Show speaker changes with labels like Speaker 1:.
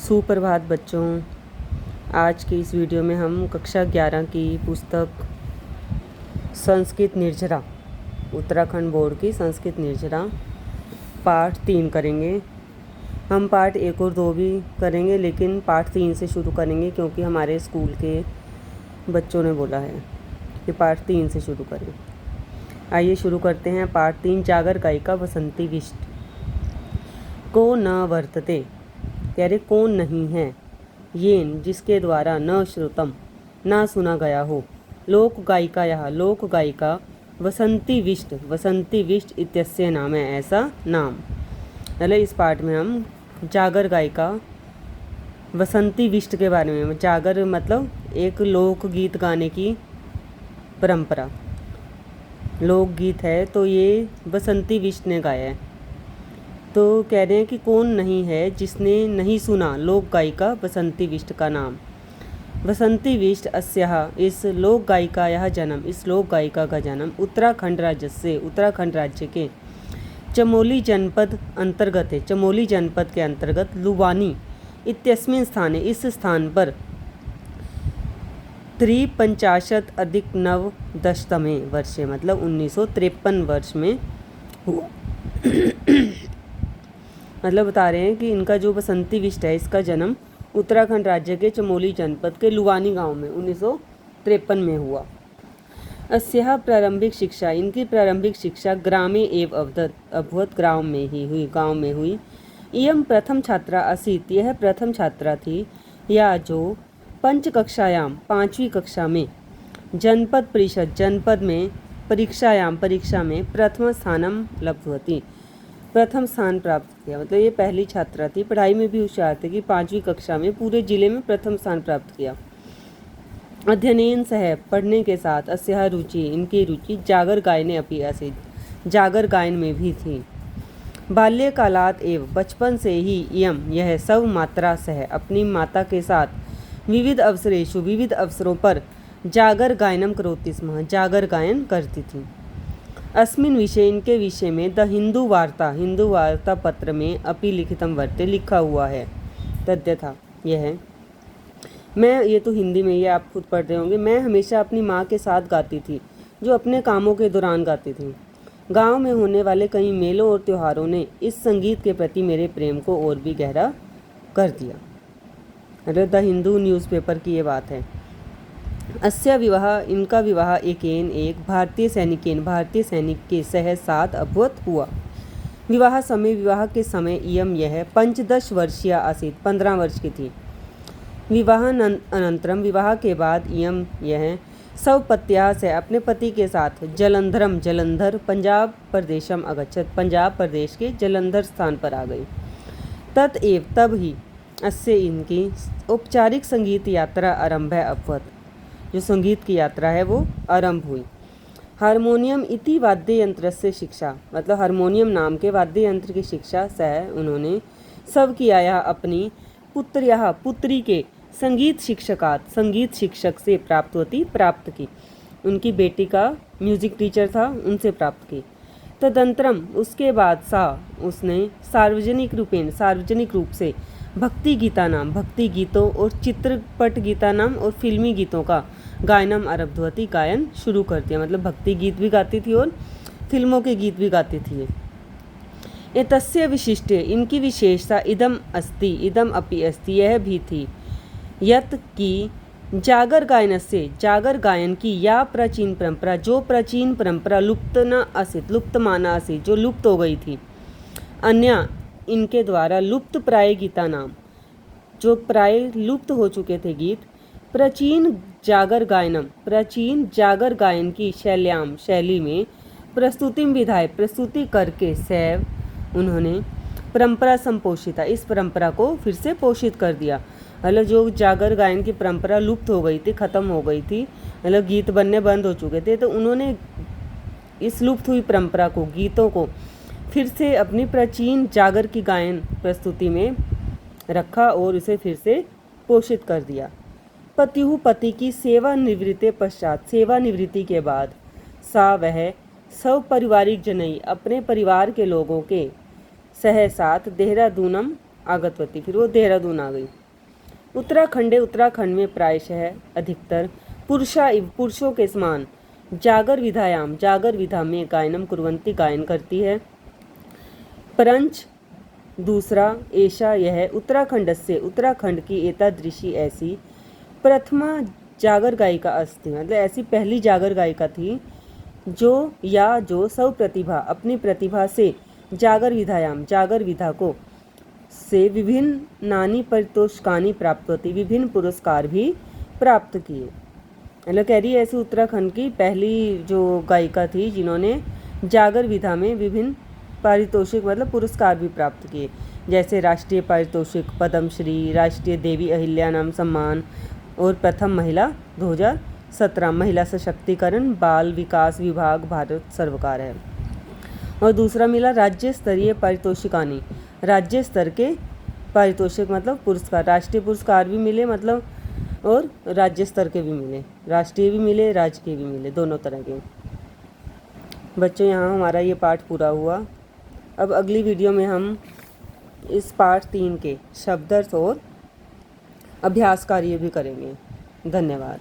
Speaker 1: सुप्रभात बच्चों। आज की इस वीडियो में हम कक्षा 11 की पुस्तक संस्कृत निर्जरा, उत्तराखंड बोर्ड की संस्कृत निर्जरा पाठ 3 करेंगे। हम पाठ 1 और 2 भी करेंगे, लेकिन पाठ 3 से शुरू करेंगे क्योंकि हमारे स्कूल के बच्चों ने बोला है कि पाठ 3 से शुरू करें। आइए शुरू करते हैं। पाठ 3, जागर गायिका बसंती विष्ट। को न वर्तते, कह रहे कौन नहीं है, येन जिसके द्वारा न श्रुतम ना सुना गया हो, लोक गायिका, यह लोक गायिका वसंती विष्ट इत्यस्य नाम है, ऐसा नाम। पहले इस पाठ में हम जागर गायिका वसंती विष्ट के बारे में, जागर मतलब एक लोकगीत गाने की परंपरा, लोकगीत है, तो ये बसंती विष्ट ने गाया है। तो कह रहे हैं कि कौन नहीं है जिसने नहीं सुना लोक गायिका बसंती विष्ट का नाम। बसंती विष्ट अस्याः, इस लोक गायिका यह जन्म, इस लोक गायिका का जन्म उत्तराखंड राज्य से, उत्तराखंड राज्य के चमोली जनपद अंतर्गत है, चमोली जनपद के अंतर्गत लुवानी इत्यस्मिन् स्थाने, इस स्थान पर 53 अधिक नवदशतमे वर्षे, मतलब 1953 वर्ष में हुआ। मतलब बता रहे हैं कि इनका जो बसंती विष्ट है, इसका जन्म उत्तराखंड राज्य के चमोली जनपद के लुवानी गांव में 1953 में हुआ। अस्याः प्रारंभिक शिक्षा, इनकी प्रारंभिक शिक्षा ग्रामे एव अभवत, गांव में हुई। इयं प्रथम छात्रा आसीत्, यह प्रथम छात्रा थी, या जो पंचकक्षायाम, 5वीं कक्षा में, जनपद परिषद, जनपद में, परीक्षा में प्रथम स्थानम लब्धवती, प्रथम स्थान प्राप्त किया। मतलब ये पहली छात्रा थी, पढ़ाई में भी होशियार थी कि 5वीं कक्षा में पूरे जिले में प्रथम स्थान प्राप्त किया। अध्ययनेन सह, पढ़ने के साथ, अस्याः रुचि, इनकी रुचि जागर गायने अपि आसीत्, जागर गायन में भी थी। बाल्यकालात् एव, बचपन से ही, इयं यह सब मात्रा सह, अपनी माता के साथ, विविध अवसरेषु, विविध अवसरों पर, जागर गायनम करोति स्म, जागर गायन करती थी। अस्मिन् विषय, इनके विषय में, द हिंदू वार्ता पत्र में अपि लिखितम वर्ते, लिखा हुआ है, तथ्य था यह है। मैं, ये तो हिंदी में, ये आप खुद पढ़ रहे होंगे। मैं हमेशा अपनी माँ के साथ गाती थी, जो अपने कामों के दौरान गाती थी। गांव में होने वाले कई मेलों और त्योहारों ने इस संगीत के प्रति मेरे प्रेम को और भी गहरा कर दिया। अरे द हिंदू न्यूज़पेपर की ये बात है। अस्य विवाह, इनका विवाह एकेन, एक भारतीय सैनिक के सह साथ अभवत हुआ। विवाह के समय इयं यह 15 वर्षीय आसीत्, 15 वर्ष की थी। विवाह अनंतरम, विवाह के बाद, इयं यह स्वपत्याः से, अपने पति के साथ, जलंधर पंजाब प्रदेशम अगच्छत, पंजाब प्रदेश के जलंधर स्थान पर आ गई। ततएव, तब ही, अस्य, इनकी औपचारिक संगीत यात्रा आरंभ अभवत, जो संगीत की यात्रा है वो आरंभ हुई। हारमोनियम इति वाद्य यंत्र से शिक्षा, मतलब हारमोनियम नाम के वाद्य यंत्र की शिक्षा सह उन्होंने सब किया, यह अपनी पुत्री के संगीत शिक्षक से प्राप्त की। उनकी बेटी का म्यूजिक टीचर था, उनसे प्राप्त की। तदंतरम, उसके बाद, उसने सार्वजनिक रूप से भक्ति गीतों और चित्रपट गीता नाम और फिल्मी गीतों का गायनम आरब्धवती, गायन शुरू कर दिया। मतलब भक्ति गीत भी गाती थी और फिल्मों के गीत भी गाती थी। एतस्य विशिष्ट, इनकी विशेषता, इदम अपि अस्ति, यह भी थी, यत की जागर गायन की या प्राचीन परंपरा, जो प्राचीन परंपरा लुप्त माना आसीत्, जो लुप्त हो गई थी। अन्य, इनके द्वारा लुप्त प्राय गीता नाम, जो प्राय लुप्त हो चुके थे गीत, प्राचीन जागर गायन की शैली में प्रस्तुति करके सैव, उन्होंने परंपरा संपोषिता, इस परंपरा को फिर से पोषित कर दिया। मतलब जो जागर गायन की परंपरा लुप्त हो गई थी, ख़त्म हो गई थी, मतलब गीत बनने बंद हो चुके थे, तो उन्होंने इस लुप्त हुई परंपरा को, गीतों को फिर से अपनी प्राचीन जागर की गायन प्रस्तुति में रखा और उसे फिर से पोषित कर दिया। पति की सेवानिवृत्ति के बाद, वह सब पारिवारिक जनई, अपने परिवार के लोगों के सह साथ देहरादूनम आगतवती, फिर वो देहरादून आ गई। उत्तराखंड में प्रायशः अधिकतर पुरुषों के समान जागर विधा में गायनम कुर्वन्ति, गायन करती है। परंच दूसरा एषा, यह उत्तराखंड की एतादृशी ऐसी प्रथमा जागर गायिका अस्ति, मतलब ऐसी पहली जागर गायिका थी जो सब प्रतिभा, अपनी प्रतिभा से जागर विधा को से विभिन्न नानी पारितोषिकानि प्राप्त होती, विभिन्न पुरस्कार भी प्राप्त किए। मतलब कह रही है ऐसी उत्तराखंड की पहली जो गायिका थी जिन्होंने जागर विधा में विभिन्न पारितोषिक मतलब पुरस्कार भी प्राप्त किए, जैसे राष्ट्रीय पारितोषिक पद्मश्री, राष्ट्रीय देवी अहिल्या नाम सम्मान और प्रथम महिला 2017 महिला सशक्तिकरण बाल विकास विभाग भारत सरकार है। और दूसरा मिला राज्य स्तरीय पारितोषिकानी, राज्य स्तर के पारितोषिक मतलब पुरस्कार, राष्ट्रीय पुरस्कार भी मिले मतलब और राज्य स्तर के भी मिले, राष्ट्रीय भी मिले राज्य के भी मिले, दोनों तरह के। बच्चों यहाँ हमारा ये पाठ पूरा हुआ। अब अगली वीडियो में हम इस पाठ 3 के शब्दार्थ और अभ्यास कार्य भी करेंगे। धन्यवाद।